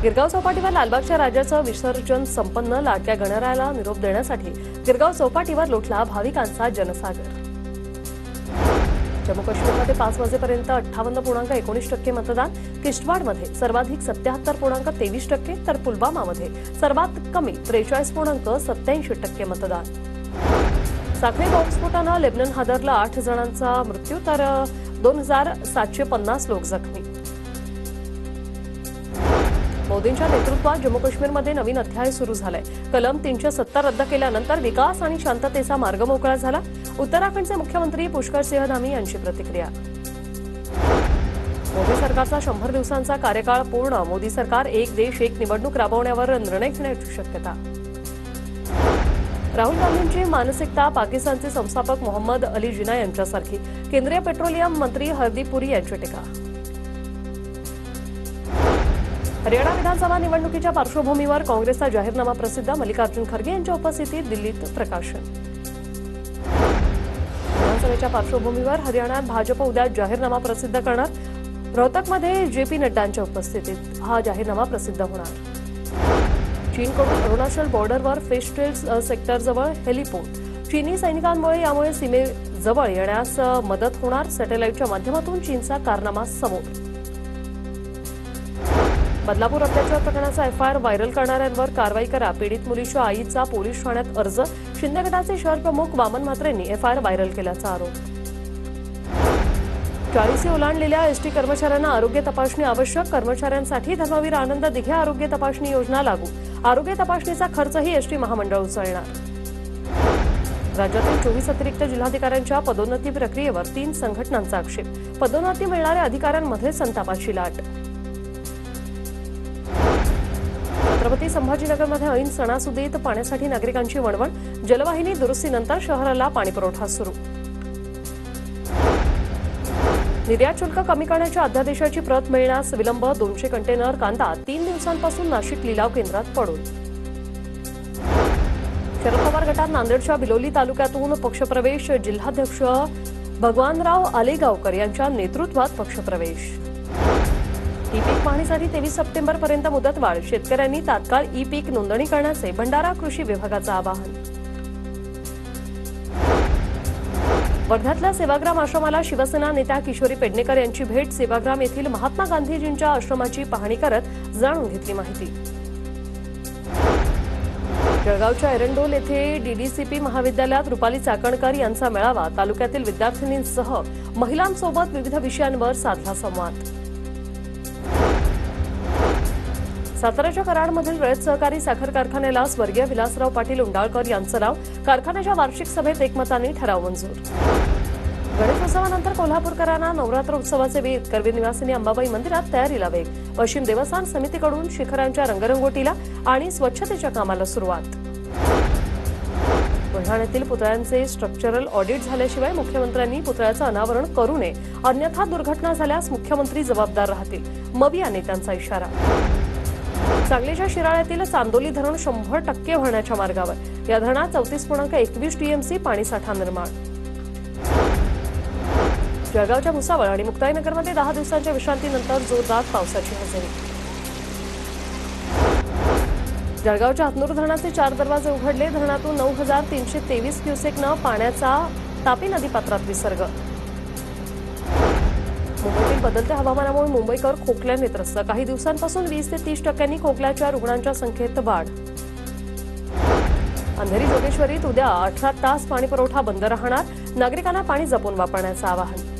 गिरगाव चौपाटीवर लालबागच्या राजाचं विसर्जन संपन्न. लाडक्या गणरायाला निरोप देण्यासाठी गिरगाव चौपाटीवर लोटला भाविकांचा जनसागर. जम्मू काश्मीरमध्ये 5 वाजेपर्यंत 58.19% मतदान. किश्तवाडमध्ये सर्वाधिक 77.23%, तर पुलवामामध्ये सर्वात कमी 43.87% मतदान. साखळी बॉम्बस्फोटानं लेबनन हादरला. 8 जणांचा मृत्यू तर 2750 लोक जखमी. मोदींच्या नेतृत्वात जम्मू काश्मीरमध्ये नवीन अध्याय सुरू झालाय. कलम 370 रद्द केल्यानंतर विकास आणि शांततेचा मार्ग मोकळा झाला. उत्तराखंडचे मुख्यमंत्री पुष्कर सिंह धामी यांची प्रतिक्रिया. मोदी सरकारचा 100 दिवसांचा कार्यकाळ पूर्ण. मोदी सरकार एक देश एक निवडणूक राबवण्यावर निर्णय घेण्याची शक्यता. राहुल गांधींची मानसिकता पाकिस्तानचे संस्थापक मोहम्मद अली जिना यांच्यासारखी. केंद्रीय पेट्रोलियम मंत्री हरदीप पुरी यांची टीका. हरियाणा विधानसभा निवडणुकीच्या पार्श्वभूमीवर काँग्रेसचा जाहीरनामा प्रसिद्ध. मल्लिकार्जुन खरगे यांच्या उपस्थितीत दिल्लीत प्रकाशन. विधानसभेच्या पार्श्वभूमीवर हरियाणात भाजप उद्या जाहीरनामा प्रसिद्ध करणार. रोहतकमध्ये जेपी नड्डांच्या उपस्थितीत हा जाहीरनामा प्रसिद्ध होणार. चीनकडून अरुणाचल बॉर्डरवर फिशटेल्स सेक्टरजवळ हेलिपोर्ट. चीनी सैनिकांमुळे यामुळे सीमेजवळ येण्यास मदत होणार. सॅटेलाइटच्या माध्यमातून चीनचा कारनामा समोर. बदलापूर अत्याचार प्रकरणाचा एफआयआर व्हायरल करणाऱ्यांवर कारवाई करा. पीडित मुलीच्या आईचा पोलीस ठाण्यात अर्ज. शिंदे गटाचे शहर प्रमुख वामन म्हात्रेंनी एफआयआर व्हायरल केल्याचा आरोप. 40 ओलांडलेल्या एसटी कर्मचाऱ्यांना आरोग्य तपासणी आवश्यक. कर्मचाऱ्यांसाठी धर्मवीर आनंद दिघे आरोग्य तपासणी योजना लागू. आरोग्य तपासणीचा खर्चही एसटी महामंडळ उचलणार. राज्यातील 24 अतिरिक्त जिल्हाधिकाऱ्यांच्या पदोन्नती प्रक्रियेवर 3 संघटनांचा आक्षेप. पदोन्नती मिळणाऱ्या अधिकाऱ्यांमध्ये संतापाची लाट. छत्रपती संभाजीनगरमध्ये ऐन सणासुदीत पाण्यासाठी नागरिकांची वणवण. जलवाहिनी दुरुस्तीनंतर शहराला पाणीपुरवठा सुरू. निर्यात शुल्क कमी करण्याच्या अध्यादेशाची प्रत मिळण्यास विलंब. 200 कंटेनर कांदा 3 दिवसांपासून नाशिक लिलाव केंद्रात पडून. शरद पवार गटात नांदेडच्या बिलोली तालुक्यातून पक्षप्रवेश. जिल्हाध्यक्ष भगवानराव आलेगावकर यांच्या नेतृत्वात पक्षप्रवेश. ई पीक पाहणीसाठी 23 सप्टेंबरपर्यंत मुदतवाढ. शेतकऱ्यांनी तात्काळ ई पीक नोंदणी करण्याचे भंडारा कृषी विभागाचं आवाहन. वर्ध्यातल्या सेवाग्राम आश्रमाला शिवसेना नेत्या किशोरी पेडणेकर यांची भेट. सेवाग्राम येथील महात्मा गांधीजींच्या आश्रमाची पाहणी करत जाणून घेतली माहिती. जळगावच्या एरंडोल येथे डीडीसीपी महाविद्यालयात रुपाली चाकणकर यांचा मेळावा. तालुक्यातील विद्यार्थिनींसह महिलांसोबत विविध विषयांवर साधला संवाद. साताऱ्याच्या कराडमधील रयत सहकारी साखर कारखान्याला स्वर्गीय विलासराव पाटील उंडाळकर यांचं नाव. कारखान्याच्या वार्षिक सभेत एकमताने ठराव मंजूर. गणेशोत्सवानंतर कोल्हापूरकरांना नवरात्र उत्सवाचे वेध. करवीर निवासिनी अंबाबाई मंदिरात तयारीला वेग. पश्चिम देवस्थान समितीकडून शिखरांच्या रंगरंगोटीला आणि स्वच्छतेच्या कामाला सुरुवात. बुलढाण्यातील पुतळ्यांचे स्ट्रक्चरल ऑडिट झाल्याशिवाय मुख्यमंत्र्यांनी पुतळ्याचं अनावरण करू नये. अन्यथा दुर्घटना झाल्यास मुख्यमंत्री जबाबदार राहतील. मविया नेत्यांचा इशारा. सांगलीच्या शिराळ्यातील चांदोली धरण 100% भरण्याच्या मार्गावर. या धरणात 34.21 टीएमसी पाणीसाठा निर्माण. जळगावच्या भुसावळ आणि मुक्ताईनगरमध्ये 10 दिवसांच्या विश्रांतीनंतर जोरदार पावसाची हजेरी. जळगावच्या हातनूर धरणाचे 4 दरवाजे उघडले. धरणातून 9323 क्युसेकनं पाण्याचा तापी नदीपात्रात विसर्ग. मुंबईतील बदलत्या हवामानामुळे मुंबईकर खोकल्याने त्रस्त. काही दिवसांपासून 20 ते 30% खोकल्याच्या रुग्णांच्या संख्येत वाढ. अंधेरी जोगेश्वरीत उद्या 18 तास पाणीपुरवठा बंद राहणार. नागरिकांना पाणी जपून वापरण्याचं आवाहन.